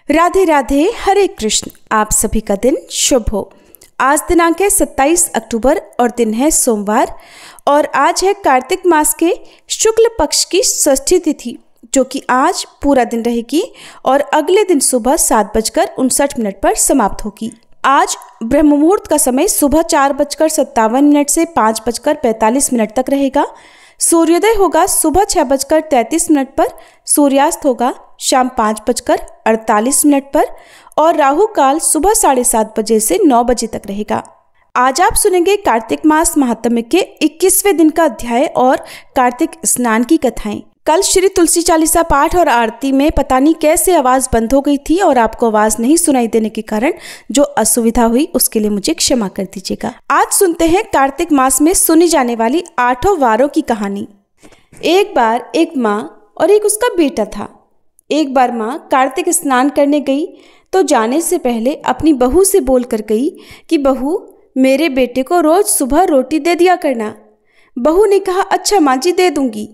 राधे राधे, हरे कृष्ण। आप सभी का दिन शुभ हो। आज दिनांक है 27 अक्टूबर और दिन है सोमवार और आज है कार्तिक मास के शुक्ल पक्ष की षष्ठी तिथि, जो कि आज पूरा दिन रहेगी और अगले दिन सुबह 7:59 पर समाप्त होगी। आज ब्रह्म मुहूर्त का समय सुबह 4:57 से 5:45 तक रहेगा। सूर्योदय होगा सुबह 6:33 पर, सूर्यास्त होगा शाम 5:48 पर और राहु काल सुबह 7:30 बजे से 9 बजे तक रहेगा। आज आप सुनेंगे कार्तिक मास महात्म्य के 21वें दिन का अध्याय और कार्तिक स्नान की कथाएं। कल श्री तुलसी चालीसा पाठ और आरती में पता नहीं कैसे आवाज बंद हो गई थी और आपको आवाज नहीं सुनाई देने के कारण जो असुविधा हुई उसके लिए मुझे क्षमा कर दीजिएगा। आज सुनते हैं कार्तिक मास में सुनी जाने वाली 8 वारों की कहानी। एक बार एक माँ और एक उसका बेटा था। एक बार माँ कार्तिक स्नान करने गई तो जाने से पहले अपनी बहू से बोल कर गई कि बहू, मेरे बेटे को रोज सुबह रोटी दे दिया करना। बहू ने कहा, अच्छा माँ जी, दे दूंगी।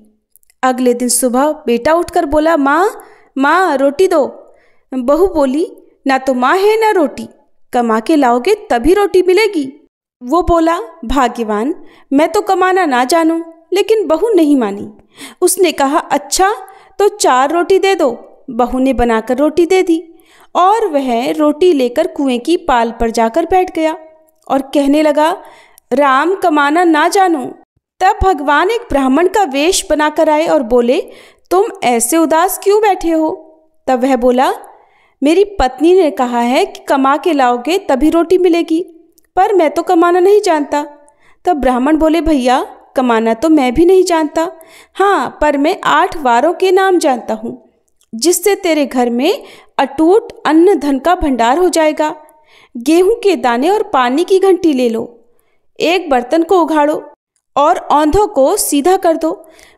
अगले दिन सुबह बेटा उठकर बोला, माँ रोटी दो। बहू बोली, ना तो माँ है ना रोटी, कमा के लाओगे तभी रोटी मिलेगी। वो बोला, भाग्यवान, मैं तो कमाना ना जानूं। लेकिन बहू नहीं मानी। उसने कहा, अच्छा तो 4 रोटी दे दो। बहू ने बनाकर रोटी दे दी और वह रोटी लेकर कुएं की पाल पर जाकर बैठ गया और कहने लगा, राम कमाना ना जानूं। तब भगवान एक ब्राह्मण का वेश बनाकर आए और बोले, तुम ऐसे उदास क्यों बैठे हो? तब वह बोला, मेरी पत्नी ने कहा है कि कमा के लाओगे तभी रोटी मिलेगी, पर मैं तो कमाना नहीं जानता। तब ब्राह्मण बोले, भैया कमाना तो मैं भी नहीं जानता, हाँ पर मैं 8 वारों के नाम जानता हूँ, जिससे तेरे घर में अटूट अन्न धन का भंडार हो जाएगा। गेहूं के दाने और पानी की घंटी ले लो, एक बर्तन को उघाड़ो और औंधों को सीधा कर दो।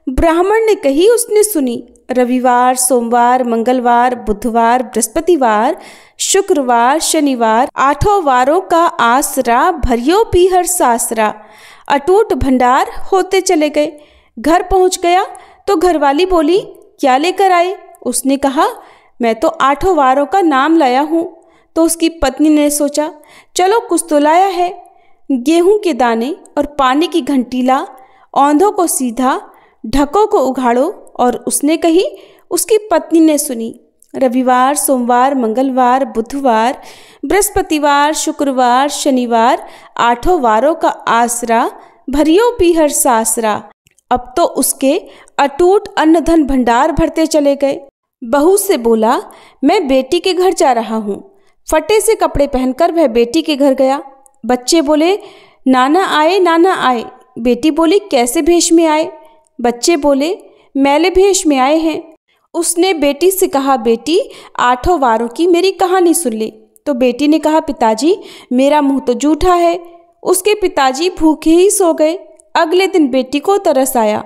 ब्राह्मण ने कही, उसने सुनी। रविवार, सोमवार, मंगलवार, बुधवार, बृहस्पतिवार, शुक्रवार, शनिवार, 8 वारों का आसरा, भरियो पीहर सासरा। अटूट भंडार होते चले गए। घर पहुंच गया तो घरवाली बोली, क्या लेकर आए? उसने कहा, मैं तो 8 वारों का नाम लाया हूँ। तो उसकी पत्नी ने सोचा, चलो कुछ तो लाया है। गेहूं के दाने और पानी की घंटी ला, औंधों को सीधा, ढकों को उघाड़ो। और उसने कही, उसकी पत्नी ने सुनी। रविवार, सोमवार, मंगलवार, बुधवार, बृहस्पतिवार, शुक्रवार, शनिवार, 8 वारों का आसरा, भरियो पीहर सासरा। अब तो उसके अटूट अन्न धन भंडार भरते चले गए। बहू से बोला, मैं बेटी के घर जा रहा हूँ। फटे से कपड़े पहनकर वह बेटी के घर गया। बच्चे बोले, नाना आए, नाना आए। बेटी बोली, कैसे भेष में आए? बच्चे बोले, मैले भेष में आए हैं। उसने बेटी से कहा, बेटी 8 वारों की मेरी कहानी सुन ले। तो बेटी ने कहा, पिताजी मेरा मुंह तो जूठा है। उसके पिताजी भूखे ही सो गए। अगले दिन बेटी को तरस आया,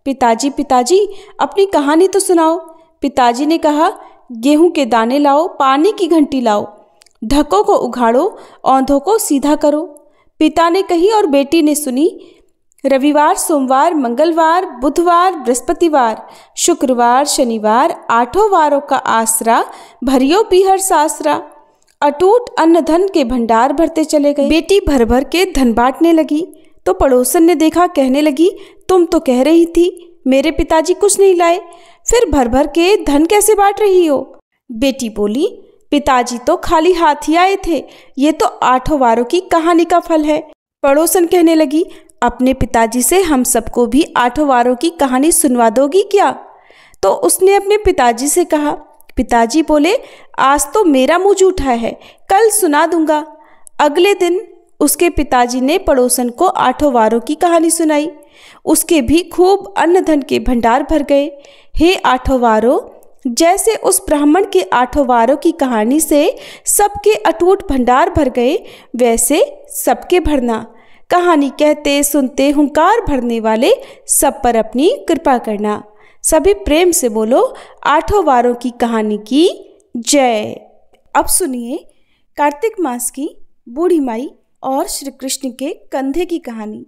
पिताजी अपनी कहानी तो सुनाओ। पिताजी ने कहा, गेहूं के दाने लाओ, पानी की घंटी लाओ, ढकों को उघाड़ो, औंधों को सीधा करो। पिता ने कही और बेटी ने सुनी। रविवार, सोमवार, मंगलवार, बुधवार, बृहस्पतिवार, शुक्रवार, शनिवार, 8 वारों का आसरा, भरियो पीहर सासरा। अटूट अन्न धन के भंडार भरते चले गए। बेटी भर भर के धन बांटने लगी तो पड़ोसन ने देखा, कहने लगी, तुम तो कह रही थी मेरे पिताजी कुछ नहीं लाए, फिर भर भर के धन कैसे बांट रही हो? बेटी बोली, पिताजी तो खाली हाथ ही आए थे, ये तो 8 वारों की कहानी का फल है। पड़ोसन कहने लगी, अपने पिताजी से हम सबको भी 8 वारों की कहानी सुनवा दोगी क्या? तो उसने अपने पिताजी से कहा। पिताजी बोले, आज तो मेरा मुंह जूठा है, कल सुना दूंगा। अगले दिन उसके पिताजी ने पड़ोसन को 8 वारों की कहानी सुनाई। उसके भी खूब अन्न धन के भंडार भर गए। हे 8 वारों, जैसे उस ब्राह्मण के 8 वारों की कहानी से सबके अटूट भंडार भर गए, वैसे सबके भरना। कहानी कहते सुनते हुंकार भरने वाले सब पर अपनी कृपा करना। सभी प्रेम से बोलो, 8 वारों की कहानी की जय। अब सुनिए कार्तिक मास की बूढ़ी माई और श्री कृष्ण के कंधे की कहानी।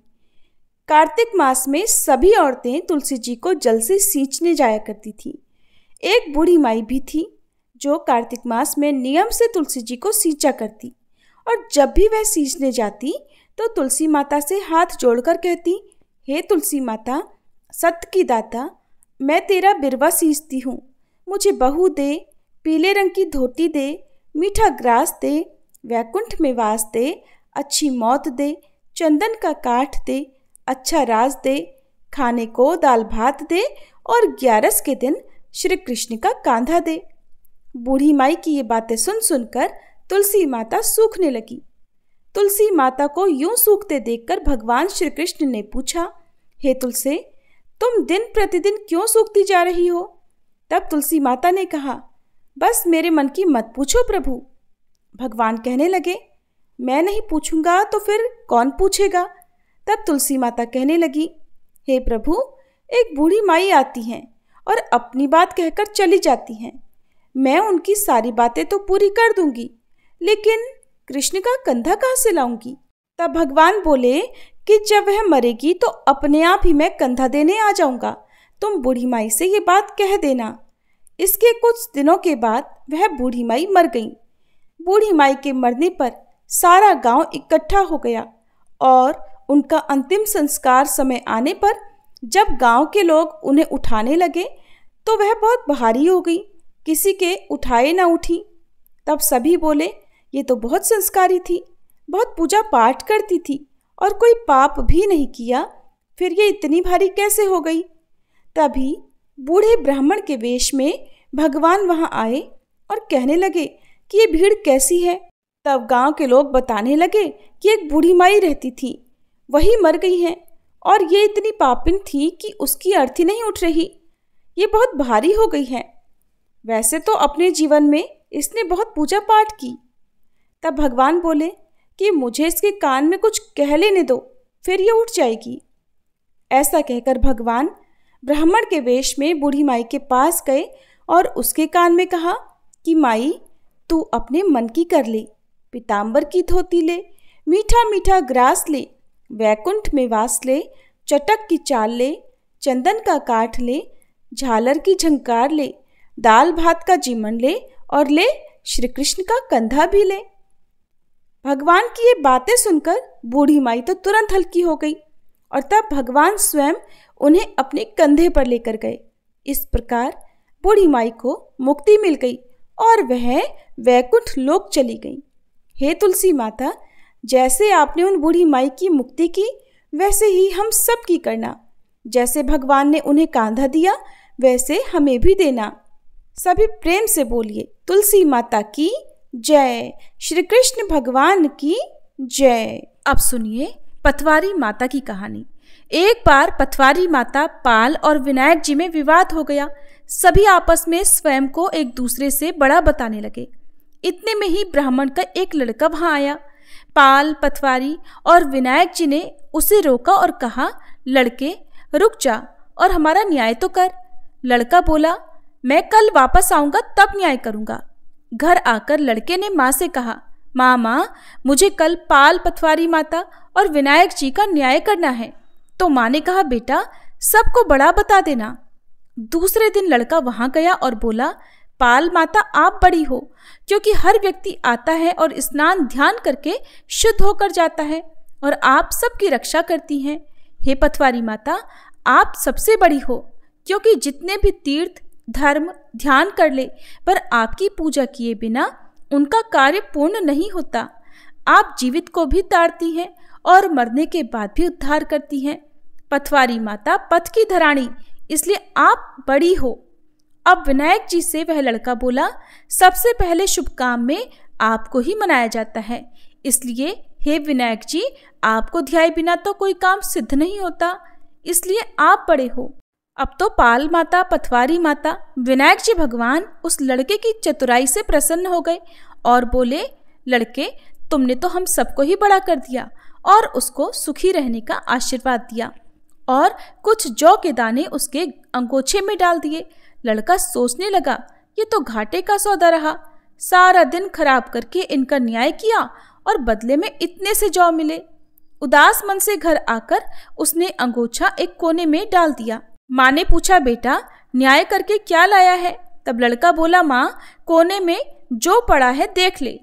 कार्तिक मास में सभी औरतें तुलसी जी को जल से सींचने जाया करती थीं। एक बूढ़ी माई भी थी। जो कार्तिक मास में नियम से तुलसी जी को सींचा करती, और जब भी वह सींचने जाती तो तुलसी माता से हाथ जोड़कर कहती, हे तुलसी माता, सत्य की दाता, मैं तेरा बिरवा सींचती हूँ, मुझे बहू दे, पीले रंग की धोती दे, मीठा ग्रास दे, वैकुंठ में वास दे, अच्छी मौत दे, चंदन का काठ दे, अच्छा राज दे, खाने को दाल भात दे, और 11 के दिन श्री कृष्ण का कांधा दे। बूढ़ी माई की ये बातें सुन सुनकर तुलसी माता सूखने लगी। तुलसी माता को यूं सूखते देखकर भगवान श्री कृष्ण ने पूछा, हे तुलसी, तुम दिन प्रतिदिन क्यों सूखती जा रही हो? तब तुलसी माता ने कहा, बस मेरे मन की मत पूछो प्रभु। भगवान कहने लगे, मैं नहीं पूछूंगा तो फिर कौन पूछेगा? तब तुलसी माता कहने लगी, हे प्रभु, एक बूढ़ी माई आती हैं और अपनी बात कहकर चली जाती हैं। मैं उनकी सारी बातें तो पूरी कर दूंगी, लेकिन कृष्ण का कंधा कहाँ से लाऊंगी? तब भगवान बोले कि जब वह मरेगी तो अपने आप ही मैं कंधा देने आ जाऊंगा, तुम बूढ़ी माई से ये बात कह देना। इसके कुछ दिनों के बाद वह बूढ़ी माई मर गई। बूढ़ी माई के मरने पर सारा गांव इकट्ठा हो गया और उनका अंतिम संस्कार समय आने पर जब गांव के लोग उन्हें उठाने लगे तो वह बहुत भारी हो गई, किसी के उठाए ना उठी। तब सभी बोले, ये तो बहुत संस्कारी थी, बहुत पूजा पाठ करती थी और कोई पाप भी नहीं किया, फिर ये इतनी भारी कैसे हो गई? तभी बूढ़े ब्राह्मण के वेश में भगवान वहां आए और कहने लगे कि ये भीड़ कैसी है? तब गांव के लोग बताने लगे कि एक बूढ़ी माई रहती थी, वही मर गई है और ये इतनी पापिन थी कि उसकी अर्थी नहीं उठ रही, ये बहुत भारी हो गई है। वैसे तो अपने जीवन में इसने बहुत पूजा पाठ की। तब भगवान बोले कि मुझे इसके कान में कुछ कह लेने दो, फिर ये उठ जाएगी। ऐसा कहकर भगवान ब्राह्मण के वेश में बूढ़ी माई के पास गए और उसके कान में कहा कि माई, तू अपने मन की कर ले, पीताम्बर की धोती ले, मीठा मीठा ग्रास ले, वैकुंठ में वास ले, चटक की चाल ले, चंदन का काठ ले, झालर की झंकार ले, दाल भात का जीमन ले और ले श्री कृष्ण का कंधा भी ले। भगवान की ये बातें सुनकर बूढ़ी माई तो तुरंत हल्की हो गई और तब भगवान स्वयं उन्हें अपने कंधे पर लेकर गए। इस प्रकार बूढ़ी माई को मुक्ति मिल गई और वह वैकुंठ लोक चली गई। हे तुलसी माता, जैसे आपने उन बूढ़ी माई की मुक्ति की, वैसे ही हम सब की करना। जैसे भगवान ने उन्हें कांधा दिया, वैसे हमें भी देना। सभी प्रेम से बोलिए, तुलसी माता की जय, श्री कृष्ण भगवान की जय। अब सुनिए पथवारी माता की कहानी। एक बार पथवारी माता पाल और विनायक जी में विवाद हो गया। सभी आपस में स्वयं को एक दूसरे से बड़ा बताने लगे। इतने में ही ब्राह्मण का एक लड़का वहां आया। पाल, पथवारी और विनायक जी ने उसे रोका और कहा, लड़के रुक जा और हमारा न्याय तो कर। लड़का बोला, मैं कल वापस आऊंगा तब न्याय करूंगा। घर आकर लड़के ने माँ से कहा, माँ, मुझे कल पाल, पथवारी माता और विनायक जी का न्याय करना है। तो माँ ने कहा, बेटा सबको बड़ा बता देना। दूसरे दिन लड़का वहां गया और बोला, पाल माता आप बड़ी हो, क्योंकि हर व्यक्ति आता है और स्नान ध्यान करके शुद्ध होकर जाता है और आप सबकी रक्षा करती हैं। हे पथवारी माता, आप सबसे बड़ी हो, क्योंकि जितने भी तीर्थ धर्म ध्यान कर ले पर आपकी पूजा किए बिना उनका कार्य पूर्ण नहीं होता। आप जीवित को भी तारती हैं और मरने के बाद भी उद्धार करती हैं। पथवारी माता पथ की धराणी, इसलिए आप बड़ी हो। अब विनायक जी से वह लड़का बोला, सबसे पहले शुभ काम में आपको ही मनाया जाता है, इसलिए हे विनायक जी, आपको ध्याए बिना तो कोई काम सिद्ध नहीं होता, इसलिए आप बड़े हो। अब तो पाल माता, पथवारी माता, विनायक जी भगवान उस लड़के की चतुराई से प्रसन्न हो गए और बोले, लड़के तुमने तो हम सबको ही बड़ा कर दिया और उसको सुखी रहने का आशीर्वाद दिया और कुछ जौ के दाने उसके अंगोछे में डाल दिए। लड़का सोचने लगा, ये तो घाटे का सौदा रहा। सारा दिन खराब करके इनका न्याय किया और बदले में इतने से जौ मिले। उदास मन से घर आकर उसने अंगोछा एक कोने में डाल दिया। माँ ने पूछा, बेटा न्याय करके क्या लाया है? तब लड़का बोला, माँ कोने में जो पड़ा है देख ले।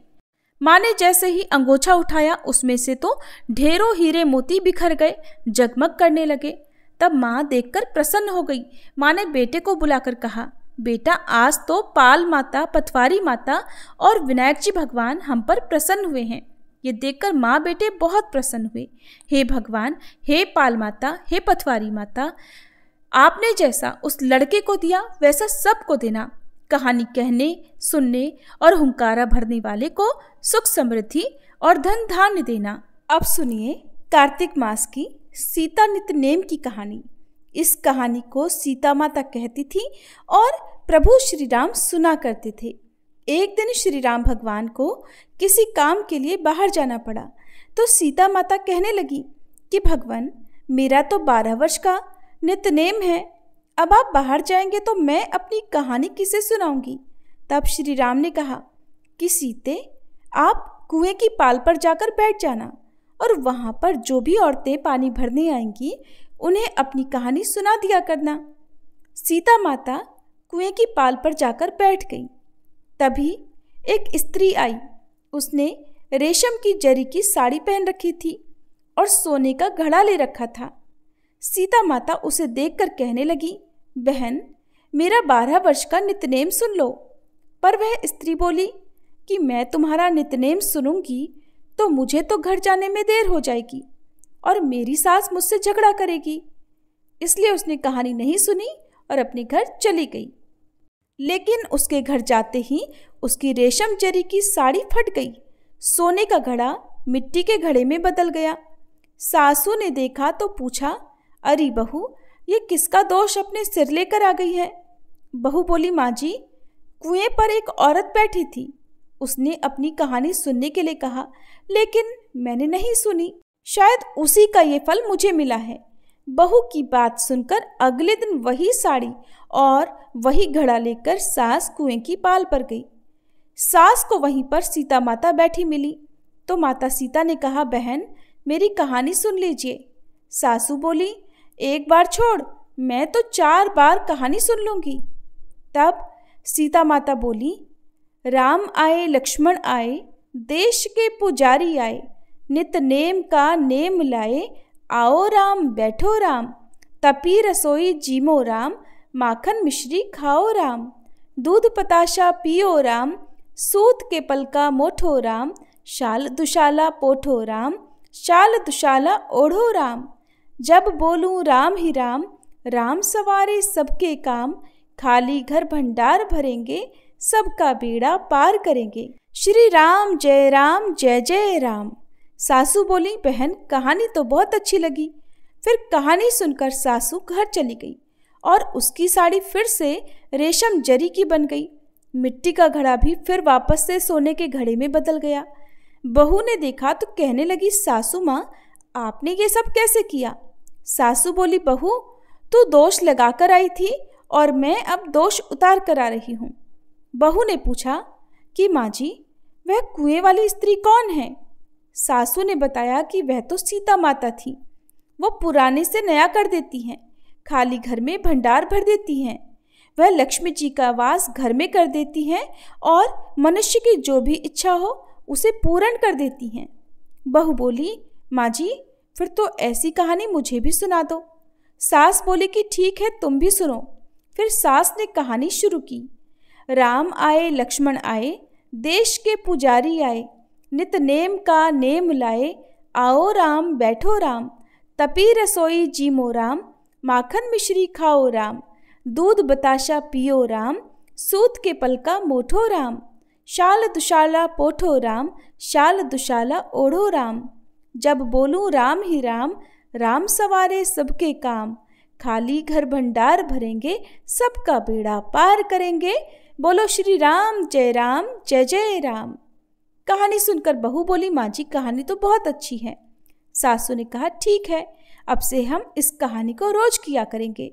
माँ ने जैसे ही अंगोछा उठाया उसमें से तो ढेरों हीरे मोती बिखर गए, जगमग करने लगे। तब माँ देखकर प्रसन्न हो गई। माँ ने बेटे को बुलाकर कहा, बेटा आज तो पाल माता, पथवारी माता और विनायक जी भगवान हम पर प्रसन्न हुए हैं। ये देखकर माँ बेटे बहुत प्रसन्न हुए। हे भगवान, हे पाल माता, हे पथवारी माता, आपने जैसा उस लड़के को दिया वैसा सबको देना। कहानी कहने, सुनने और हुंकारा भरने वाले को सुख समृद्धि और धन धान्य देना। अब सुनिए कार्तिक मास की सीता नित्यनेम की कहानी। इस कहानी को सीता माता कहती थी और प्रभु श्री राम सुना करते थे। एक दिन श्री राम भगवान को किसी काम के लिए बाहर जाना पड़ा तो सीता माता कहने लगी कि भगवान, मेरा तो 12 वर्ष का नित्यनेम है, अब आप बाहर जाएंगे तो मैं अपनी कहानी किसे सुनाऊंगी। तब श्री राम ने कहा कि सीते, आप कुएं की पाल पर जाकर बैठ जाना और वहां पर जो भी औरतें पानी भरने आएंगी उन्हें अपनी कहानी सुना दिया करना। सीता माता कुएं की पाल पर जाकर बैठ गई। तभी एक स्त्री आई। उसने रेशम की जरी की साड़ी पहन रखी थी और सोने का घड़ा ले रखा था। सीता माता उसे देखकर कहने लगी, बहन, मेरा 12 वर्ष का नित्यनेम सुन लो। पर वह स्त्री बोली कि मैं तुम्हारा नित्यनेम सुनूंगी तो मुझे तो घर जाने में देर हो जाएगी और मेरी सास मुझसे झगड़ा करेगी। इसलिए उसने कहानी नहीं सुनी और अपने घर चली गई। लेकिन उसके घर जाते ही उसकी रेशम जरी की साड़ी फट गई। सोने का घड़ा मिट्टी के घड़े में बदल गया। सासू ने देखा तो पूछा, अरे बहू, ये किसका दोष अपने सिर लेकर आ गई है। बहू बोली, माँ जी, कुएं पर एक औरत बैठी थी। उसने अपनी कहानी सुनने के लिए कहा, लेकिन मैंने नहीं सुनी। शायद उसी का ये फल मुझे मिला है। बहू की बात सुनकर अगले दिन वही साड़ी और वही घड़ा लेकर सास कुएं की पाल पर गई। सास को वहीं पर सीता माता बैठी मिली तो माता सीता ने कहा, बहन, मेरी कहानी सुन लीजिए। सासू बोली, एक बार छोड़, मैं तो 4 बार कहानी सुन लूंगी। तब सीता माता बोली, राम आए लक्ष्मण आए, देश के पुजारी आए, नित नेम का नेम लाए, आओ राम बैठो राम, तपी रसोई जीमो राम, माखन मिश्री खाओ राम, दूध पताशा पियो राम, सूत के पलका मोठो राम, शाल दुशाला पोठो राम, शाल दुशाला ओढ़ो राम, जब बोलूं राम ही राम, राम सवारे सबके काम, खाली घर भंडार भरेंगे, सबका बेड़ा पार करेंगे, श्री राम जय जय राम। सासू बोली, बहन, कहानी तो बहुत अच्छी लगी। फिर कहानी सुनकर सासू घर चली गई और उसकी साड़ी फिर से रेशम जरी की बन गई। मिट्टी का घड़ा भी फिर वापस से सोने के घड़े में बदल गया। बहू ने देखा तो कहने लगी, सासू माँ, आपने ये सब कैसे किया। सासू बोली, बहू, तू दोष लगा कर आई थी और मैं अब दोष उतार कर आ रही हूँ। बहू ने पूछा कि माँ जी, वह कुएं वाली स्त्री कौन है। सासू ने बताया कि वह तो सीता माता थी। वो पुराने से नया कर देती हैं, खाली घर में भंडार भर देती हैं। वह लक्ष्मी जी का वास घर में कर देती हैं और मनुष्य की जो भी इच्छा हो उसे पूर्ण कर देती हैं। बहू बोली, माँ जी, फिर तो ऐसी कहानी मुझे भी सुना दो। सास बोली कि ठीक है, तुम भी सुनो। फिर सास ने कहानी शुरू की। राम आए लक्ष्मण आए, देश के पुजारी आए, नित नेम का नेम लाए, आओ राम बैठो राम, तपी रसोई जीमो राम, माखन मिश्री खाओ राम, दूध बताशा पियो राम, सूत के पलका मोठो राम, शाल दुशाला पोठो राम, शाल दुशाला ओढ़ो राम, जब बोलूं राम ही राम, राम सवारे सबके काम, खाली घर भंडार भरेंगे, सबका बेड़ा पार करेंगे, बोलो श्री राम जय जय राम। कहानी सुनकर बहू बोली, माँ जी, कहानी तो बहुत अच्छी है। सासू ने कहा, ठीक है, अब से हम इस कहानी को रोज किया करेंगे।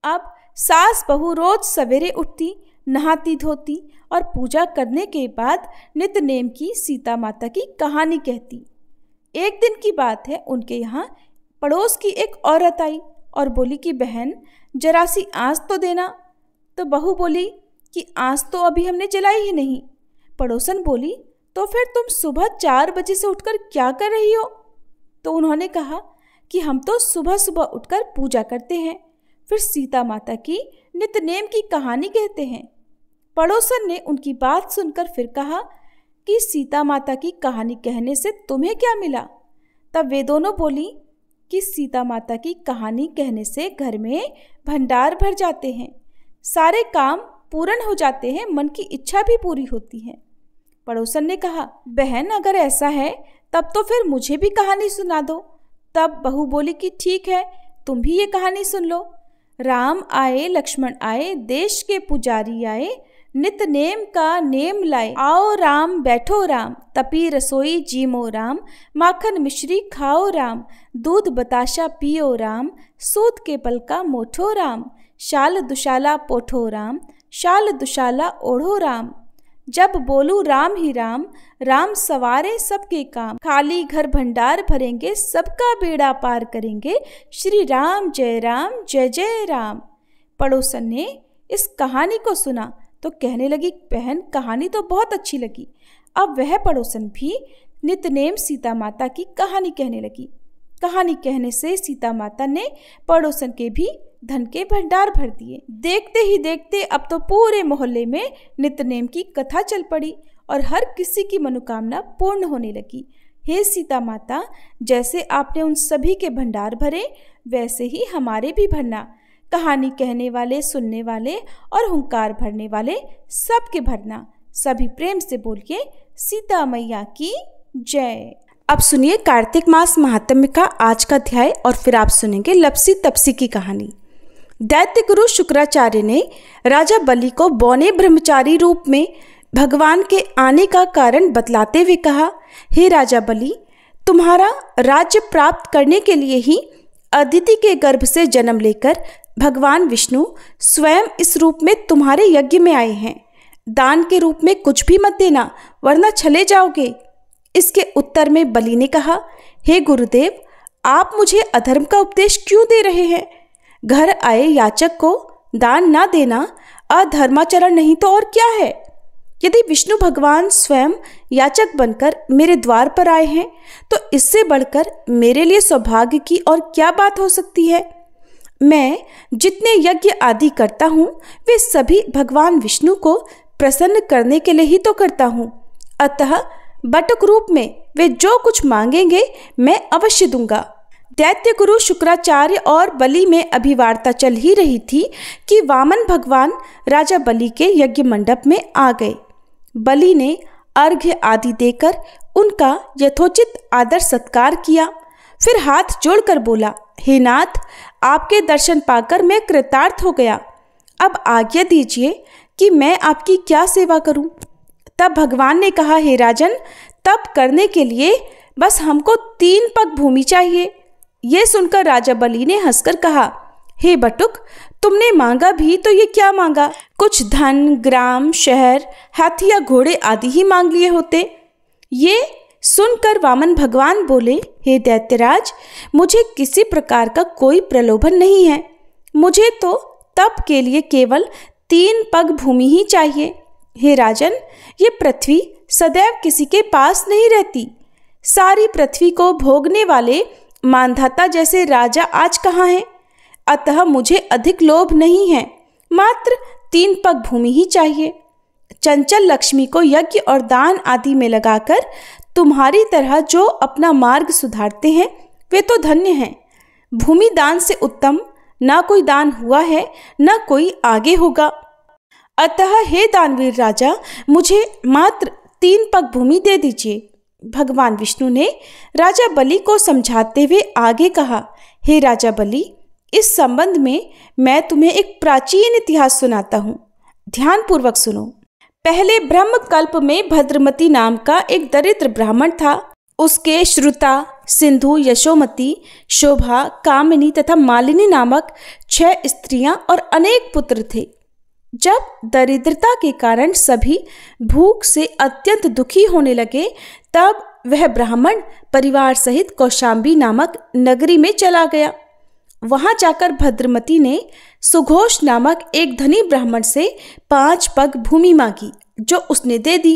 अब सास बहू रोज सवेरे उठती, नहाती धोती और पूजा करने के बाद नित्यनेम की सीता माता की कहानी कहती। एक दिन की बात है, उनके यहाँ पड़ोस की एक औरत आई और बोली कि बहन, जरा सी आँच तो देना। तो बहू बोली कि आज तो अभी हमने जलाई ही नहीं। पड़ोसन बोली, तो फिर तुम सुबह 4 बजे से उठकर क्या कर रही हो? तो उन्होंने कहा कि हम तो सुबह सुबह उठकर पूजा करते हैं, फिर सीता माता की नित्यनेम की कहानी कहते हैं। पड़ोसन ने उनकी बात सुनकर फिर कहा कि सीता माता की कहानी कहने से तुम्हें क्या मिला? तब वे दोनों बोली कि सीता माता की कहानी कहने से घर में भंडार भर जाते हैं, सारे काम पूर्ण हो जाते हैं, मन की इच्छा भी पूरी होती है। पड़ोसन ने कहा, बहन अगर ऐसा है तब तो फिर मुझे भी कहानी सुना दो। तब बहू बोली कि ठीक है, तुम भी ये कहानी सुन लो। राम आए लक्ष्मण आए, देश के पुजारी आए, नित नेम का नेम लाए। आओ राम बैठो राम, तपी रसोई जीमो राम, माखन मिश्री खाओ राम, दूध बताशा पियो राम, सूत के पल का मोठो राम, शाल दुशाला पोठो राम, शाल दुशाला ओढ़ो राम। जब बोलू राम ही राम, राम सवारे सबके काम, खाली घर भंडार भरेंगे, सबका बेड़ा पार करेंगे, श्री राम जय जय राम। पड़ोसन ने इस कहानी को सुना तो कहने लगी, बहन कहानी तो बहुत अच्छी लगी। अब वह पड़ोसन भी नित्यनेम सीता माता की कहानी कहने लगी। कहानी कहने से सीता माता ने पड़ोसन के भी धन के भंडार भर दिए। देखते ही देखते अब तो पूरे मोहल्ले में नित्यनेम की कथा चल पड़ी और हर किसी की मनोकामना पूर्ण होने लगी। हे सीता माता, जैसे आपने उन सभी के भंडार भरे, वैसे ही हमारे भी भरना। कहानी कहने वाले, सुनने वाले और हुंकार भरने वाले सबके भरना। सभी प्रेम से बोलिए, सीता मैया की जय। अब सुनिए कार्तिक मास महात्म्य का आज का अध्याय और फिर आप सुनेंगे लपसी तपसी की कहानी। दैत्य गुरु शुक्राचार्य ने राजा बलि को बौने ब्रह्मचारी रूप में भगवान के आने का कारण बतलाते हुए कहा, हे राजा बलि, तुम्हारा राज्य प्राप्त करने के लिए ही अदिति के गर्भ से जन्म लेकर भगवान विष्णु स्वयं इस रूप में तुम्हारे यज्ञ में आए हैं। दान के रूप में कुछ भी मत देना, वरना चले जाओगे। इसके उत्तर में बलि ने कहा, हे गुरुदेव, आप मुझे अधर्म का उपदेश क्यों दे रहे हैं? घर आए याचक को दान ना देना अधर्माचरण नहीं तो और क्या है? यदि विष्णु भगवान स्वयं याचक बनकर मेरे द्वार पर आए हैं तो इससे बढ़कर मेरे लिए सौभाग्य की और क्या बात हो सकती है? मैं जितने यज्ञ आदि करता हूँ वे सभी भगवान विष्णु को प्रसन्न करने के लिए ही तो करता हूँ। अतः बटुक रूप में वे जो कुछ मांगेंगे मैं अवश्य दूंगा। दैत्य गुरु शुक्राचार्य और बलि में अभी वार्ता चल ही रही थी कि वामन भगवान राजा बलि के यज्ञ मंडप में आ गए। बलि ने अर्घ्य आदि देकर उनका यथोचित आदर सत्कार किया, फिर हाथ जोड़कर बोला, हे नाथ, आपके दर्शन पाकर मैं कृतार्थ हो गया। अब आज्ञा दीजिए कि मैं आपकी क्या सेवा करूं? तब भगवान ने कहा, हे राजन, तप करने के लिए बस हमको 3 पग भूमि चाहिए। ये सुनकर राजा बलि ने हंसकर कहा, हे बटुक, तुमने मांगा भी तो ये क्या मांगा? कुछ धन, ग्राम, शहर, हाथी या घोड़े आदि ही मांग लिए होते। ये सुनकर वामन भगवान बोले, हे दैत्यराज, मुझे किसी प्रकार का कोई प्रलोभन नहीं है। मुझे तो तप के लिए केवल 3 पग भूमि ही चाहिए। हे राजन, ये पृथ्वी सदैव किसी के पास नहीं रहती। सारी पृथ्वी को भोगने वाले मानधाता जैसे राजा आज कहाँ हैं? अतः मुझे अधिक लोभ नहीं है, मात्र 3 पग भूमि ही चाहिए। चंचल लक्ष्मी को यज्ञ और दान आदि में लगाकर तुम्हारी तरह जो अपना मार्ग सुधारते हैं वे तो धन्य हैं। भूमि दान से उत्तम ना कोई दान हुआ है, ना कोई आगे होगा। अतः हे दानवीर राजा, मुझे मात्र 3 पग भूमि दे दीजिए। भगवान विष्णु ने राजा बलि को समझाते हुए आगे कहा, हे राजा बलि, इस संबंध में मैं तुम्हें एक प्राचीन इतिहास सुनाता हूँ, ध्यान पूर्वक सुनो। पहले ब्रह्म कल्प में भद्रमती नाम का एक दरिद्र ब्राह्मण था। उसके श्रुता, सिंधु, यशोमती, शोभा, कामिनी तथा मालिनी नामक 6 स्त्रियां और अनेक पुत्र थे। जब दरिद्रता के कारण सभी भूख से अत्यंत दुखी होने लगे, तब वह ब्राह्मण परिवार सहित कौशाम्बी नामक नगरी में चला गया। वहां जाकर भद्रमती ने सुघोष नामक एक धनी ब्राह्मण से 5 पग भूमि मांगी, जो उसने दे दी।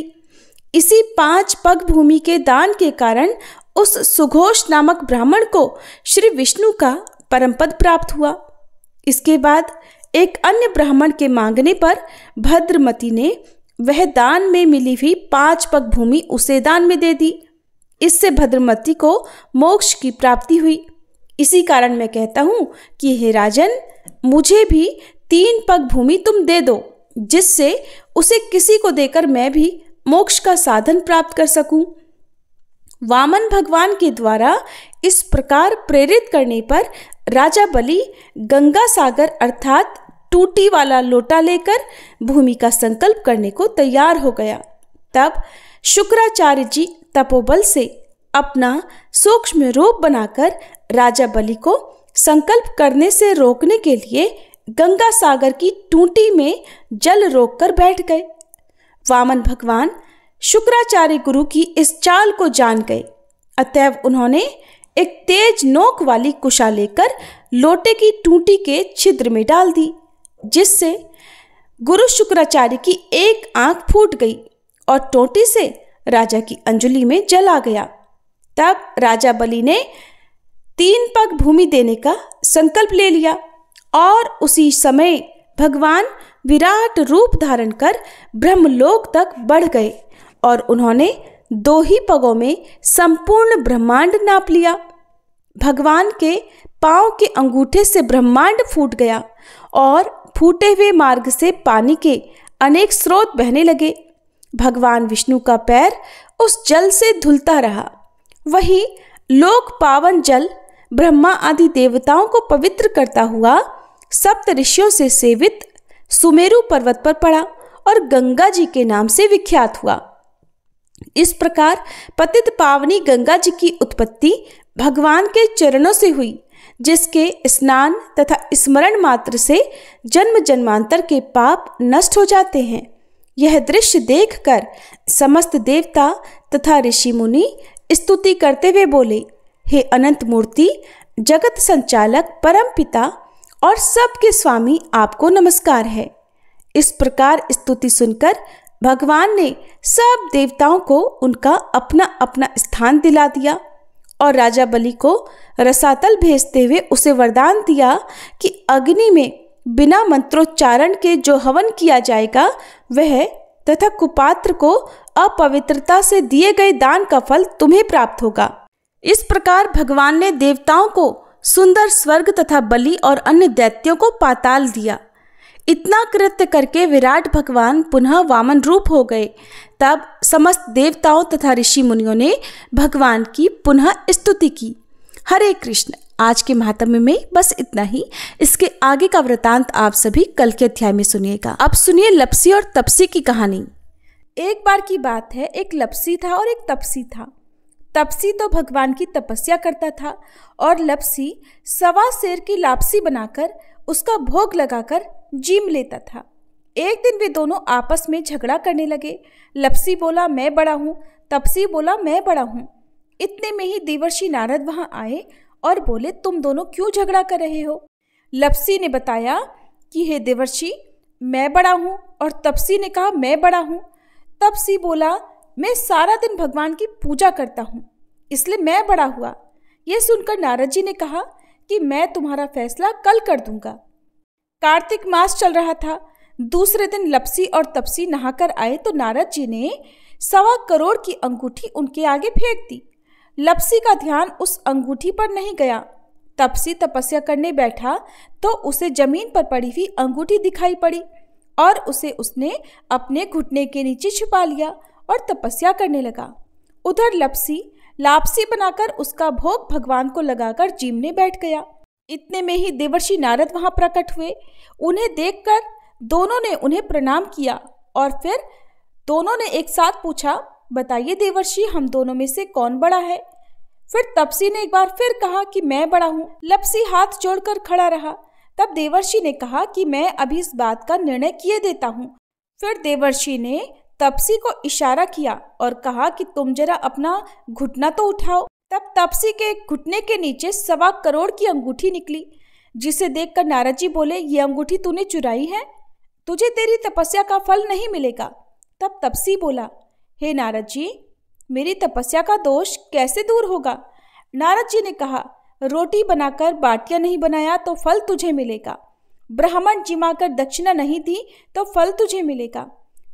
इसी 5 पग भूमि के दान के कारण उस सुघोष नामक ब्राह्मण को श्री विष्णु का परम पद प्राप्त हुआ। इसके बाद एक अन्य ब्राह्मण के मांगने पर भद्रमती ने वह दान में मिली हुई 5 पग भूमि उसे दान में दे दी। इससे भद्रमती को मोक्ष की प्राप्ति हुई। इसी कारण मैं कहता हूं कि हे राजन, मुझे भी 3 पग भूमि तुम दे दो, जिससे उसे किसी को देकर मैं भी मोक्ष का साधन प्राप्त कर सकूं। वामन भगवान के द्वारा इस प्रकार प्रेरित करने पर राजा बलि गंगा सागर अर्थात टूटी वाला लोटा लेकर भूमि का संकल्प करने को तैयार हो गया। तब शुक्राचार्य जी तपोबल से अपना सूक्ष्म रूप बनाकर राजा बलि को संकल्प करने से रोकने के लिए गंगा सागर की टूटी में जल रोककर बैठ गए। वामन भगवान शुक्राचार्य गुरु की इस चाल को जान गए, अतएव उन्होंने एक तेज नोक वाली कुशा लेकर लोटे की टूटी के छिद्र में डाल दी, जिससे गुरु शुक्राचार्य की एक आंख फूट गई और टोटी से राजा की अंजलि में जल आ गया। तब राजा बलि ने 3 पग भूमि देने का संकल्प ले लिया और उसी समय भगवान विराट रूप धारण कर ब्रह्मलोक तक बढ़ गए और उन्होंने 2 ही पगों में संपूर्ण ब्रह्मांड नाप लिया। भगवान के पांव के अंगूठे से ब्रह्मांड फूट गया और फूटे हुए मार्ग से पानी के अनेक स्रोत बहने लगे। भगवान विष्णु का पैर उस जल से धुलता रहा। वही लोक पावन जल ब्रह्मा आदि देवताओं को पवित्र करता हुआ सप्त ऋषियों से सेवित सुमेरु पर्वत पर पड़ा और गंगा जी के नाम से विख्यात हुआ। इस प्रकार पतित पावनी गंगा जी की उत्पत्ति भगवान के चरणों से हुई, जिसके स्नान तथा स्मरण मात्र से जन्म जन्मांतर के पाप नष्ट हो जाते हैं। यह दृश्य देखकर समस्त देवता तथा ऋषि मुनि स्तुति करते हुए बोले, हे अनंत मूर्ति, जगत संचालक, परम पिता और सबके स्वामी, आपको नमस्कार है। इस प्रकार स्तुति सुनकर भगवान ने सब देवताओं को उनका अपना अपना स्थान दिला दिया और राजा बलि को रसातल भेजते हुए उसे वरदान दिया कि अग्नि में बिना मंत्रोच्चारण के जो हवन किया जाएगा वह तथा कुपात्र को अपवित्रता से दिए गए दान का फल तुम्हें प्राप्त होगा। इस प्रकार भगवान ने देवताओं को सुंदर स्वर्ग तथा बलि और अन्य दैत्यों को पाताल दिया। इतना कृत्य करके विराट भगवान पुनः वामन रूप हो गए। तब समस्त देवताओं तथा ऋषि मुनियों ने भगवान की पुनः स्तुति की। हरे कृष्ण। आज के महात्म्य में बस इतना ही। इसके आगे का वृतांत आप सभी कल के अध्याय में सुनिएगा। अब सुनिए लपसी और तपसी की कहानी। एक बार की बात है, एक लपसी था और एक तपसी था। तपसी तो भगवान की तपस्या करता था और लपसी 1.25 सेर की लापसी बनाकर उसका भोग लगाकर जीम लेता था। एक दिन वे दोनों आपस में झगड़ा करने लगे। लपसी बोला मैं बड़ा हूँ, तपसी बोला मैं बड़ा हूँ। इतने में ही देवर्षि नारद वहां आए और बोले, तुम दोनों क्यों झगड़ा कर रहे हो? लपसी ने बताया कि हे देवर्षि, मैं बड़ा हूँ, और तपसी ने कहा मैं बड़ा हूँ। तपसी बोला, मैं सारा दिन भगवान की पूजा करता हूँ, इसलिए मैं बड़ा हुआ। यह सुनकर नारद जी ने कहा कि मैं तुम्हारा फैसला कल कर दूंगा। कार्तिक मास चल रहा था। दूसरे दिन लपसी और तपसी नहाकर आए तो नारद जी ने 1.25 करोड़ की अंगूठी उनके आगे फेंक दी। लपसी का ध्यान उस अंगूठी पर नहीं गया। तपसी तपस्या करने बैठा तो उसे जमीन पर पड़ी हुई अंगूठी दिखाई पड़ी और उसे उसने अपने घुटने के नीचे छुपा लिया और तपस्या करने लगा। उधर लपसी लापसी बनाकर उसका भोग भगवान को लगाकर जीमने बैठ गया। इतने में ही देवर्षि नारद वहां प्रकट हुए। उन्हें देखकर दोनों ने उन्हें प्रणाम किया और फिर दोनों ने एक साथ पूछा, बताइए देवर्षि, हम दोनों में से कौन बड़ा है? फिर तपसी ने एक बार फिर कहा कि मैं बड़ा हूँ। लपसी हाथ जोड़कर खड़ा रहा। तब देवर्षि ने कहा कि मैं अभी इस बात का निर्णय किए देता हूँ। फिर देवर्षि ने तपसी को इशारा किया और कहा कि तुम जरा अपना घुटना तो उठाओ। तब तपसी के घुटने के नीचे 1.25 करोड़ की अंगूठी निकली। जिसे देखकर नारद जी बोले, ये अंगूठी तूने चुराई है, तुझे तेरी तपस्या का फल नहीं मिलेगा। तब तपसी बोला, हे नारद जी, मेरी तपस्या का दोष कैसे दूर होगा? नारद जी ने कहा, रोटी बनाकर बाटियां नहीं बनाया तो फल तुझे मिलेगा, ब्राह्मण जिमाकर दक्षिणा नहीं दी तो फल तुझे मिलेगा,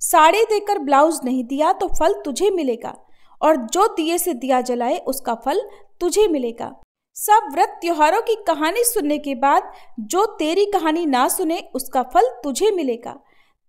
साड़ी देकर ब्लाउज नहीं दिया तो फल तुझे मिलेगा, और जो दिए से दिया जलाए उसका फल तुझे मिलेगा। सब व्रत त्योहारों की कहानी सुनने के बाद जो तेरी कहानी ना सुने उसका फल तुझे मिलेगा।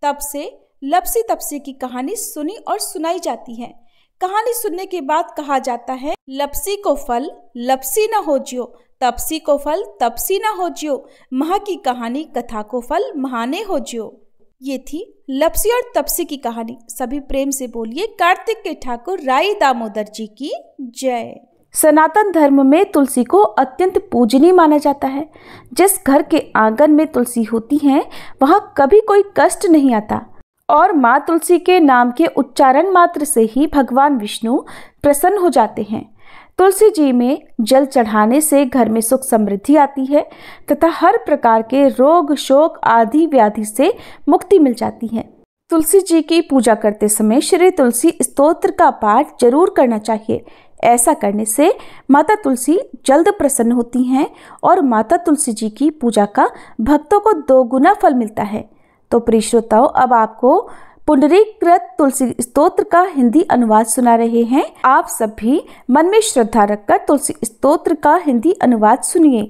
तब से लपसी तपसी की कहानी सुनी और सुनाई जाती है। कहानी सुनने के बाद कहा जाता है, लपसी को फल लपसी न हो जियो, तपसी को फल तपसी न हो जियो, महा की कहानी कथा को फल महाने हो जियो। ये थी लपसी और तपसी की कहानी। सभी प्रेम से बोलिए कार्तिक के ठाकुर राई दामोदर जी की जय। सनातन धर्म में तुलसी को अत्यंत पूजनीय माना जाता है। जिस घर के आंगन में तुलसी होती है वहाँ कभी कोई कष्ट नहीं आता, और माँ तुलसी के नाम के उच्चारण मात्र से ही भगवान विष्णु प्रसन्न हो जाते हैं। तुलसी जी में जल चढ़ाने से घर में सुख समृद्धि आती है तथा हर प्रकार के रोग शोक आदि व्याधि से मुक्ति मिल जाती है। तुलसी जी की पूजा करते समय श्री तुलसी स्तोत्र का पाठ जरूर करना चाहिए। ऐसा करने से माता तुलसी जल्द प्रसन्न होती हैं और माता तुलसी जी की पूजा का भक्तों को 2 गुना फल मिलता है। तो प्रिय श्रोताओ, अब आपको पुंडरीकृत तुलसी स्तोत्र का हिंदी अनुवाद सुना रहे हैं। आप सब भी मन में श्रद्धा रखकर तुलसी स्तोत्र का हिंदी अनुवाद सुनिए।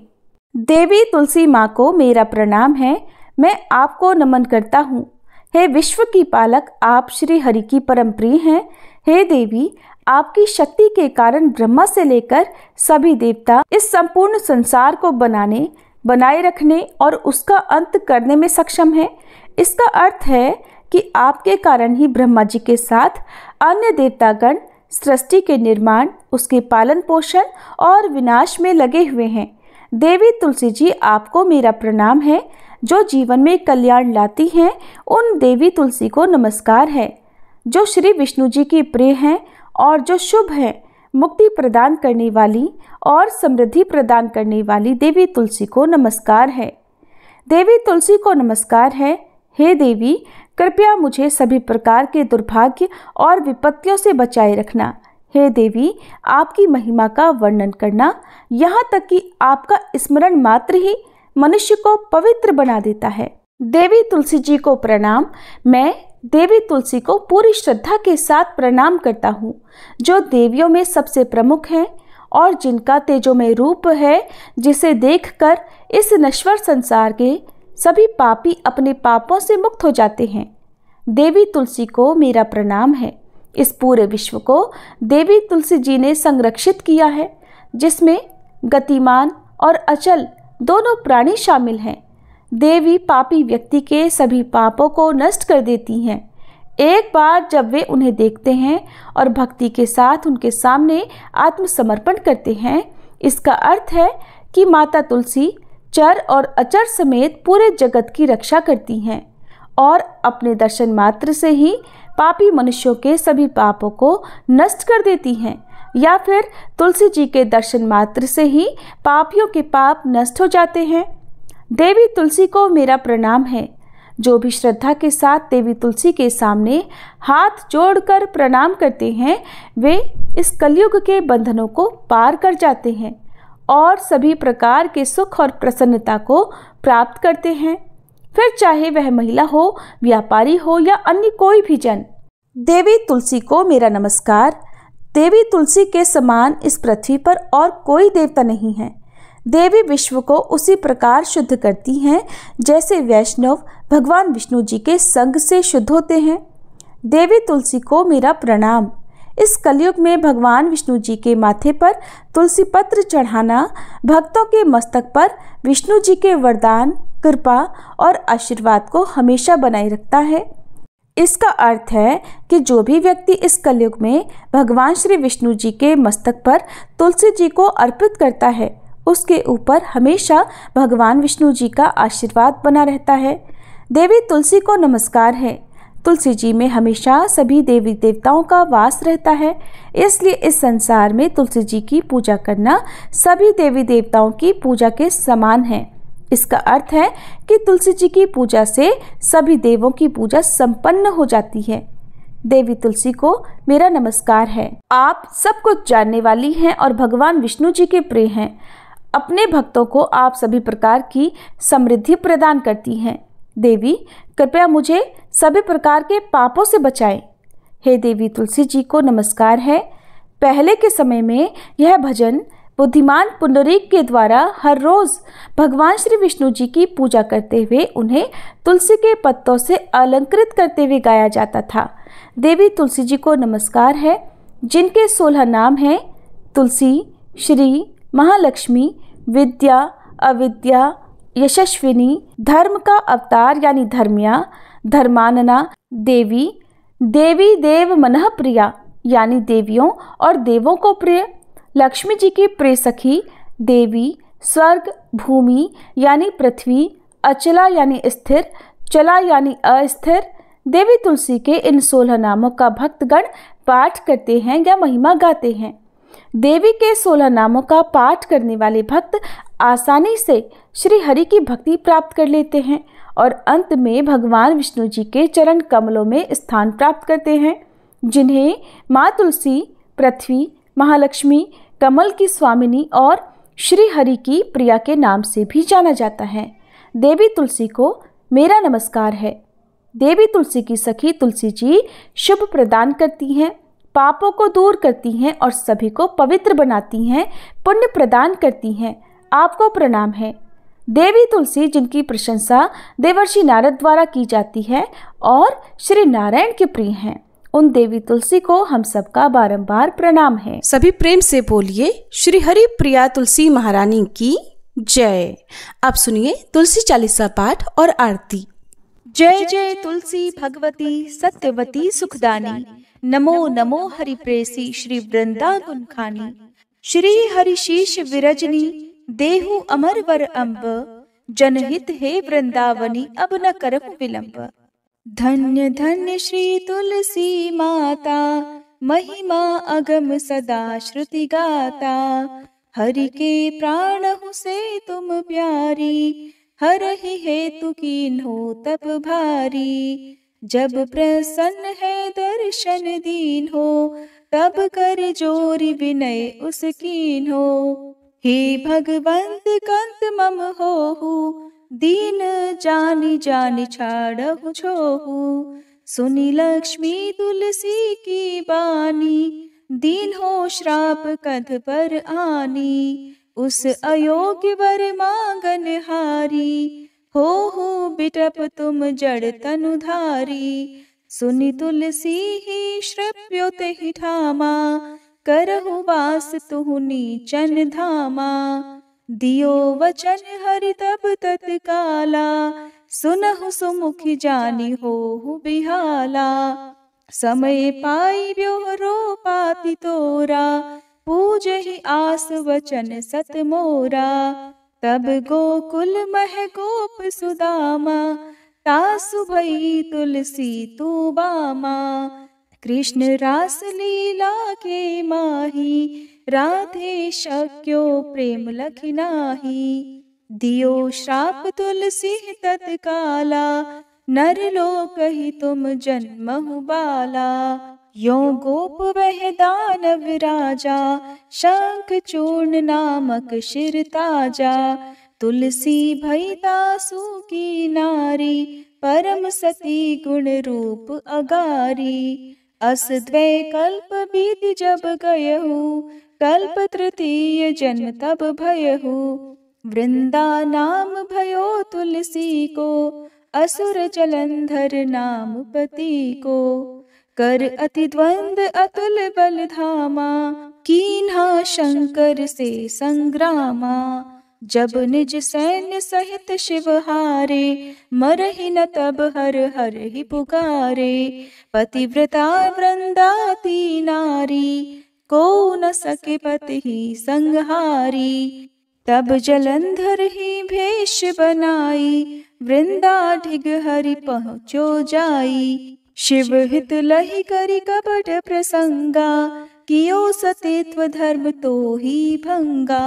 देवी तुलसी माँ को मेरा प्रणाम है, मैं आपको नमन करता हूँ। हे विश्व की पालक, आप श्री हरि की परम प्रिय हैं। हे देवी, आपकी शक्ति के कारण ब्रह्मा से लेकर सभी देवता इस संपूर्ण संसार को बनाए रखने और उसका अंत करने में सक्षम है। इसका अर्थ है कि आपके कारण ही ब्रह्मा जी के साथ अन्य देवतागण सृष्टि के निर्माण, उसके पालन पोषण और विनाश में लगे हुए हैं। देवी तुलसी जी, आपको मेरा प्रणाम है। जो जीवन में कल्याण लाती हैं उन देवी तुलसी को नमस्कार है। जो श्री विष्णु जी की प्रिय हैं और जो शुभ है, मुक्ति प्रदान करने वाली और समृद्धि प्रदान करने वाली देवी तुलसी को नमस्कार है। देवी तुलसी को नमस्कार है। हे देवी, कृपया मुझे सभी प्रकार के दुर्भाग्य और विपत्तियों से बचाए रखना। हे देवी, आपकी महिमा का वर्णन करना, यहाँ तक कि आपका स्मरण मात्र ही मनुष्य को पवित्र बना देता है। देवी तुलसी जी को प्रणाम। मैं देवी तुलसी को पूरी श्रद्धा के साथ प्रणाम करता हूँ, जो देवियों में सबसे प्रमुख हैं और जिनका तेजोमय रूप है, जिसे देखकर इस नश्वर संसार के सभी पापी अपने पापों से मुक्त हो जाते हैं। देवी तुलसी को मेरा प्रणाम है। इस पूरे विश्व को देवी तुलसी जी ने संरक्षित किया है, जिसमें गतिमान और अचल दोनों प्राणी शामिल हैं। देवी पापी व्यक्ति के सभी पापों को नष्ट कर देती हैं। एक बार जब वे उन्हें देखते हैं और भक्ति के साथ उनके सामने आत्मसमर्पण करते हैं, इसका अर्थ है कि माता तुलसी चर और अचर समेत पूरे जगत की रक्षा करती हैं और अपने दर्शन मात्र से ही पापी मनुष्यों के सभी पापों को नष्ट कर देती हैं, या फिर तुलसी जी के दर्शन मात्र से ही पापियों के पाप नष्ट हो जाते हैं। देवी तुलसी को मेरा प्रणाम है। जो भी श्रद्धा के साथ देवी तुलसी के सामने हाथ जोड़कर प्रणाम करते हैं, वे इस कलयुग के बंधनों को पार कर जाते हैं और सभी प्रकार के सुख और प्रसन्नता को प्राप्त करते हैं, फिर चाहे वह महिला हो, व्यापारी हो या अन्य कोई भी जन। देवी तुलसी को मेरा नमस्कार। देवी तुलसी के समान इस पृथ्वी पर और कोई देवता नहीं है। देवी विश्व को उसी प्रकार शुद्ध करती हैं जैसे वैष्णव भगवान विष्णु जी के संग से शुद्ध होते हैं। देवी तुलसी को मेरा प्रणाम। इस कलयुग में भगवान विष्णु जी के माथे पर तुलसी पत्र चढ़ाना भक्तों के मस्तक पर विष्णु जी के वरदान, कृपा और आशीर्वाद को हमेशा बनाए रखता है। इसका अर्थ है कि जो भी व्यक्ति इस कलयुग में भगवान श्री विष्णु जी के मस्तक पर तुलसी जी को अर्पित करता है, उसके ऊपर हमेशा भगवान विष्णु जी का आशीर्वाद बना रहता है। देवी तुलसी को नमस्कार है। तुलसी जी में हमेशा सभी देवी देवताओं का वास रहता है, इसलिए इस संसार में तुलसी जी की पूजा करना सभी देवी देवताओं की पूजा के समान है। इसका अर्थ है कि तुलसी जी की पूजा से सभी देवों की पूजा संपन्न हो जाती है। देवी तुलसी को मेरा नमस्कार है। आप सब कुछ जानने वाली हैं और भगवान विष्णु जी के प्रिय हैं। अपने भक्तों को आप सभी प्रकार की समृद्धि प्रदान करती हैं। देवी कृपया मुझे सभी प्रकार के पापों से बचाएं। हे देवी तुलसी जी को नमस्कार है। पहले के समय में यह भजन बुद्धिमान पुंडरीक के द्वारा हर रोज भगवान श्री विष्णु जी की पूजा करते हुए उन्हें तुलसी के पत्तों से अलंकृत करते हुए गाया जाता था। देवी तुलसी जी को नमस्कार है, जिनके 16 नाम हैं तुलसी, श्री, महालक्ष्मी, विद्या, अविद्या, यशस्विनी, धर्म का अवतार यानी धर्मिया, धर्मानना, देवी, देवी देव मनः प्रिया यानी देवियों और देवों को प्रिय, लक्ष्मी जी की प्रिय सखी, देवी, स्वर्ग, भूमि यानी पृथ्वी, अचला यानी स्थिर, चला यानी अस्थिर। देवी तुलसी के इन 16 नामों का भक्तगण पाठ करते हैं या महिमा गाते हैं। देवी के 16 नामों का पाठ करने वाले भक्त आसानी से श्री हरि की भक्ति प्राप्त कर लेते हैं और अंत में भगवान विष्णु जी के चरण कमलों में स्थान प्राप्त करते हैं, जिन्हें माँ तुलसी, पृथ्वी, महालक्ष्मी, कमल की स्वामिनी और श्री हरि की प्रिया के नाम से भी जाना जाता है। देवी तुलसी को मेरा नमस्कार है। देवी तुलसी की सखी तुलसी जी शुभ प्रदान करती हैं, पापों को दूर करती हैं और सभी को पवित्र बनाती हैं, पुण्य प्रदान करती हैं। आपको प्रणाम है। देवी तुलसी जिनकी प्रशंसा देवर्षि नारद द्वारा की जाती है और श्री नारायण के प्रिय हैं, उन देवी तुलसी को हम सबका बारंबार प्रणाम है। सभी प्रेम से बोलिए श्री हरि प्रिया तुलसी महारानी की जय। अब सुनिए तुलसी चालीसा पाठ और आरती। जय जय तुलसी भगवती सत्यवती सुखदानी, नमो नमो हरि प्रेसी श्री वृंदावन खानी। श्री हरि शीश विरजनी देहु अमर वर अम्ब, जनहित हे वृंदावनी अब न करहु विलंब। धन्य धन्य श्री तुलसी माता, महिमा अगम सदा श्रुति गाता। हरि के प्राणहु से तुम प्यारी, हरहि हेतु कीन्हो तप भारी। जब प्रसन्न है दर्शन दीन्हो, तब कर जोरि विनय उस कीन्हो। हे भगवंत कंत मम होहु, दीन जानि जानि छाड़हु छोहु। सुनि लक्ष्मी तुलसी की बानी, दीन हो श्राप कध पर आनी। उस अयोग्य वर मांगन हारी, हो बिटप तुम जड़ तनुधारी। सुनि तुलसी ही श्रव्योत ही ठामा, करहु वास तुहु नीचन धामा। दियो वचन हरि तब तत्काला, सुनहु सुमुखि जानि होहु बिहाला। समय पाई ब्योहरो पाति तोरा, पूजहि आस वचन सत मोरा। तब गोकुल मह गोप सुदामा, तासु भई तुलसी तू बामा। कृष्ण रास लीला के माही, राधे शक्यो प्रेम लखि नाहि। दियो श्राप तुलसी तत्काला, नर लोक ही तुम जन्महु बाला। यो गोप वह दानव राजा, शंख चूर्ण नामक शिर ताजा। तुलसी भई दासु की नारी, परम सती गुण रूप अगारी। अस द्वै कल्प बीत जब गयहु, कल्प तृतीय जन्म तब भयहु। वृंदा नाम भयो तुलसी को, असुर जलंधर नाम पति को। कर अति द्वंद अतुल बल धामा, कीन्हा शंकर से संग्रामा। जब निज सैन्य सहित शिव हारे, मरहि न तब हर हर ही पुकारे। पतिव्रता वृंदाती नारी, को न सके पति ही संहारी। तब जलंधर ही भेष बनाई, वृंदा ढिग हरि पहुँचो जाई। शिव हित लहि करि कपट प्रसंगा, कियो सतीत्व धर्म तो ही भंगा।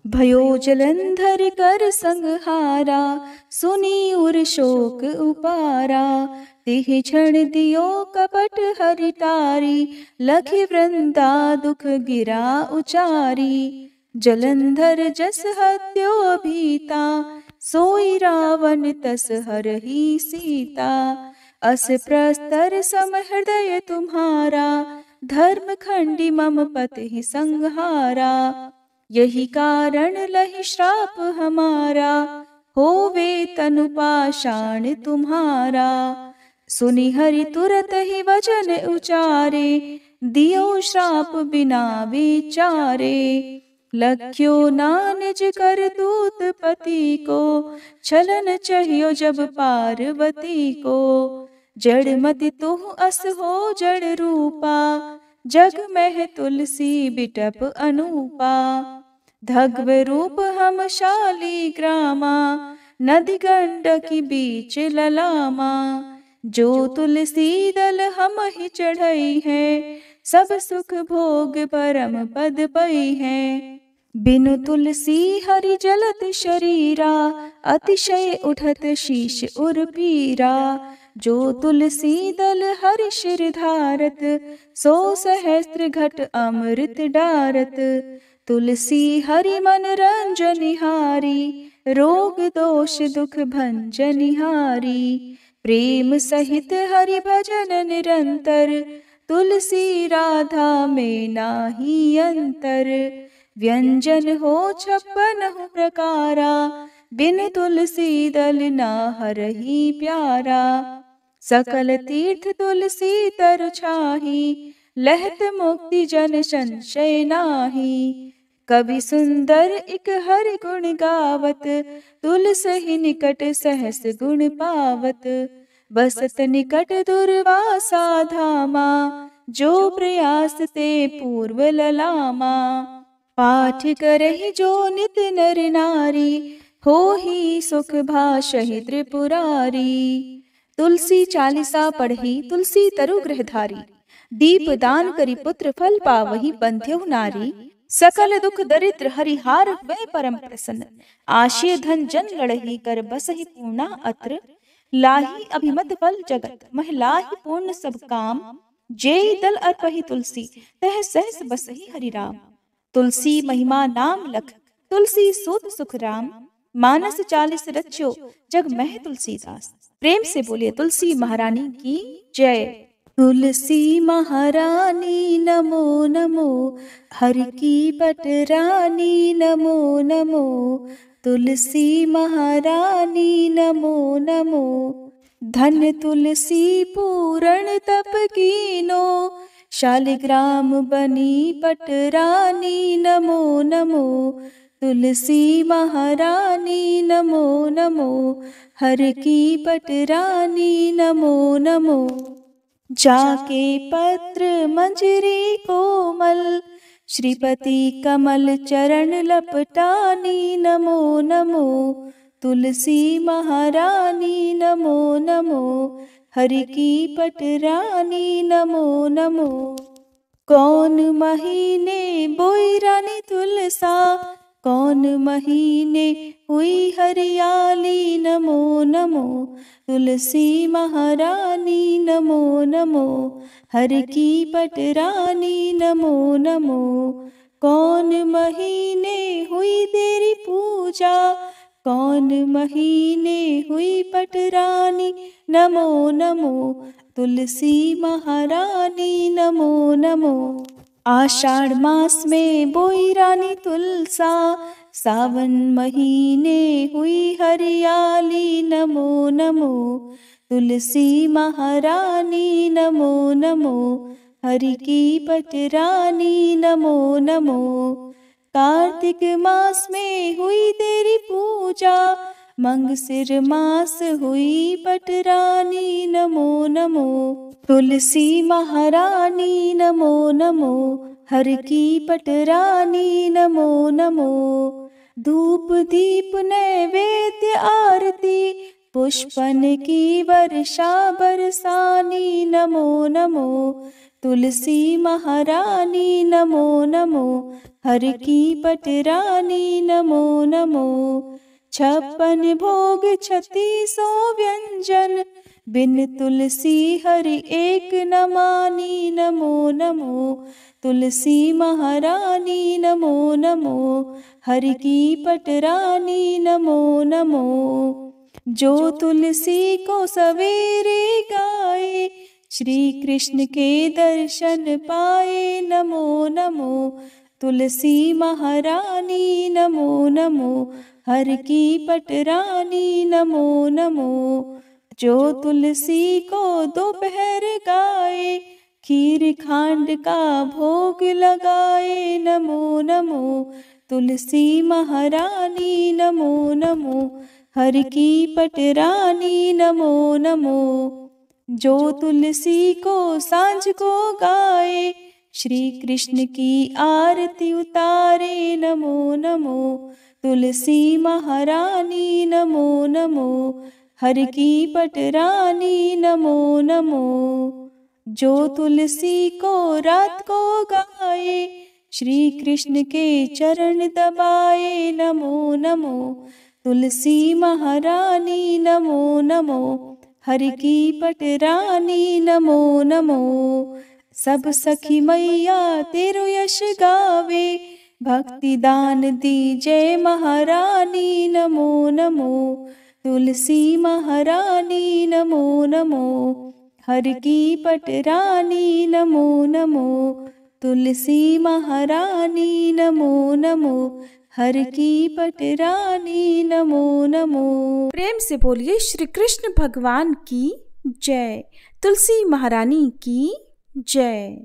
भयो जलंधर कर संहारा, सुनी उर शोक उपारा। तिह क्षण दियो कपट हरिटारी, लखि वृंदा दुख गिरा उचारी। जलंधर जस हत्यो भीता, सोई रावण तस हरहि सीता। अस प्रस्तर सम हृदय तुम्हारा, धर्म खंडी मम पति संहारा। यही कारण लहि श्राप हमारा, होवे तनु पाषाण तुम्हारा। सुनि हरि तुरत ही वचन उचारे, दियो श्राप बिना विचारे। लख्यो ना निज कर दूत पति को, छलन चाहियो जब पार्वती को। जड़ मति तुह अस हो जड़ रूपा, जग में तुलसी बिटप अनूपा। धग्व रूप हम शालिग्रामा, नदी गंडकी बीच ललामा। जो तुलसी दल हम ही चढ़ई है, सब सुख भोग परम पद पई है। बिनु तुलसी हरि जलत शरीरा, अतिशय उठत शीश उर पीरा। जो तुलसी दल हरि शिर धारत, सो सहस्त्र घट अमृत डारत। तुलसी हरि मन रंजनिहारी, रोग दोष दुख भंजनिहारी। प्रेम सहित हरि भजन निरंतर, तुलसी राधा में नाही अंतर। व्यंजन हो 56 प्रकारा, बिन तुलसी दल ना हरहि प्यारा। सकल तीर्थ तुलसी तरु छाही, लहत मुक्ति जन संशय नाही। कवि सुंदर इक हरि गुण गावत, तुलसी निकट सहस गुण पावत। बसत निकट दुर्वासा धामा, जो प्रयास ते पूर्व ललामा। पाठ करहि जो नित नर नारी, हो ही सुख भाषहि त्रिपुरारी। तुलसी चालीसा पढ़ी तुलसी तरु गृहधारी, दीप दान करी पुत्र फल पावहि बंध्यहु नारी। सकल दुख दरिद्र हरिहार हुए परम प्रसन्न, आशय धन जन लड़ही कर बसहि पूर्णा अत्र। लाही अभिमत फल जगत, महिलाहि पूर्ण सब काम। जेहि दल अर्पहि तुलसी, तह सहस बसहि हरि राम। तुलसी महिमा नाम लख, तुलसी सूत सुख राम। मानस 40 रच्यो, जग मह तुलसीदास। प्रेम से बोलिए तुलसी महारानी की जय। तुलसी महारानी नमो नमो, हरि की पटरानी नमो नमो। तुलसी महारानी नमो नमो, धन तुलसी पूरण तप कीनो। शालिग्राम बनी पटरानी नमो नमो। तुलसी महारानी नमो नमो, हरि की पटरानी नमो नमो। जाके पत्र मंजरी कोमल, श्रीपति कमल चरण लपटानी नमो नमो। तुलसी महारानी नमो नमो, हरि की पटरानी नमो नमो। कौन महीने बोई रानी तुलसा, कौन महीने हुई हरियाली नमो नमो। तुलसी महारानी नमो नमो, हरि की पटरानी नमो नमो। कौन महीने हुई तेरी पूजा, कौन महीने हुई पटरानी नमो नमो। तुलसी महारानी नमो नमो। आषाढ़ मास में बोई रानी तुलसा, सावन महीने हुई हरियाली नमो नमो। तुलसी महारानी नमो नमो, हरि की पटरानी नमो नमो। कार्तिक मास में हुई तेरी पूजा, मंगसिर मास हुई पटरानी नमो नमो। तुलसी महारानी नमो नमो, हरि की पटरानी नमो नमो। धूप दीप नैवेद्य आरती, पुष्पन की वर्षा बरसानी नमो नमो। तुलसी महारानी नमो नमो, हर की पटरानी नमो नमो। 56 भोग 3600 व्यंजन, बिन तुलसी हरि एक न मानी नमो नमो। तुलसी महारानी नमो नमो, हर की पटरानी नमो नमो। जो तुलसी को सवेरे गाए, श्री कृष्ण के दर्शन पाए नमो नमो। तुलसी महारानी नमो नमो, हर की पटरानी नमो नमो। जो तुलसी को दोपहर गाए, खीर खांड का भोग लगाए नमो नमो। तुलसी महारानी नमो नमो, हर की पटरानी नमो नमो। जो तुलसी को सांझ को गाए, श्री कृष्ण की आरती उतारे नमो नमो। तुलसी महारानी नमो नमो, हर की पटरानी नमो नमो। जो तुलसी को रात को गाए, श्री कृष्ण के चरण दबाए नमो नमो। तुलसी महारानी नमो नमो, हर की पटरानी नमो नमो। सब सखी मैया तेरो यश गावे, भक्ति दान दी जय महारानी नमो नमो। तुलसी महारानी नमो नमो, हर की पटरानी नमो नमो। तुलसी महारानी नमो नमो, हर की पटरानी नमो नमो। प्रेम से बोलिए श्री कृष्ण भगवान की जय। तुलसी महारानी की जय।